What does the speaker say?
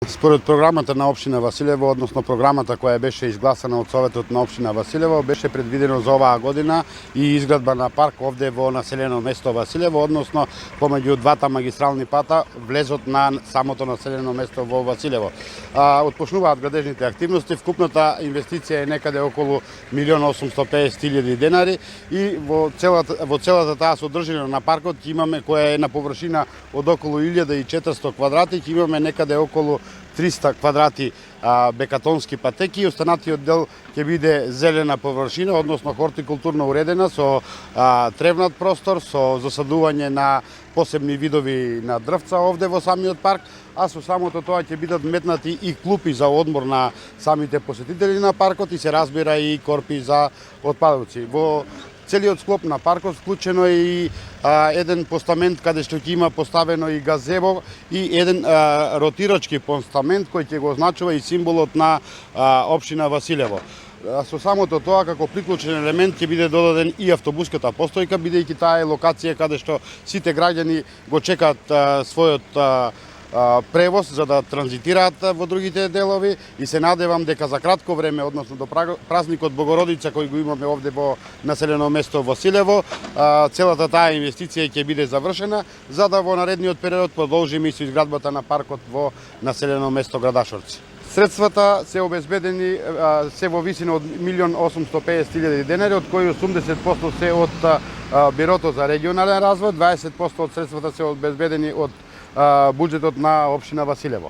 Според програмата на општина Василево, односно програмата која беше изгласана од Советот на општина Василево, беше предвидено за оваа година и изградба на парк овде во населено место Василево, односно помеѓу двата магистрални пата влезот на самото населено место во Василево. Отпочнуваат градежните активности, вкупната инвестиција е некаде околу 1.850.000 денари и во целата таа содржина на паркот имаме, која е на површина од околу 1400 квадрати, имаме некаде околу 300 квадрати бекатонски патеки и останатиот дел ќе биде зелена површина, односно хортикултурно уредена со тревнат простор, со засадување на посебни видови на дрвца овде во самиот парк, а со самото тоа ќе бидат метнати и клупи за одмор на самите посетители на паркот и се разбира и корпи за отпадоци. Во целиот склоп на паркот вклучено е и еден постамент каде што ќе има поставено и газево и еден ротирачки постамент кој ќе го означува и символот на општина Василево. Со самото тоа, како приклучен елемент, ќе биде додаден и автобуската постојка, бидејќи таа е локација каде што сите граѓани го чекаат својот превоз за да транзитираат во другите делови и се надевам дека за кратко време, односно до празникот Богородица кој го имаме овде во населено место Василево, целата таа инвестиција ќе биде завршена, за да во наредниот период продолжиме и со изградбата на паркот во населено место Градашорци. Средствата се обезбедени се во висина од 1.850.000 денари, од кои 80% се од Бирото за регионален развој, 20% од средствата се обезбедени од буџетот на општина Василево.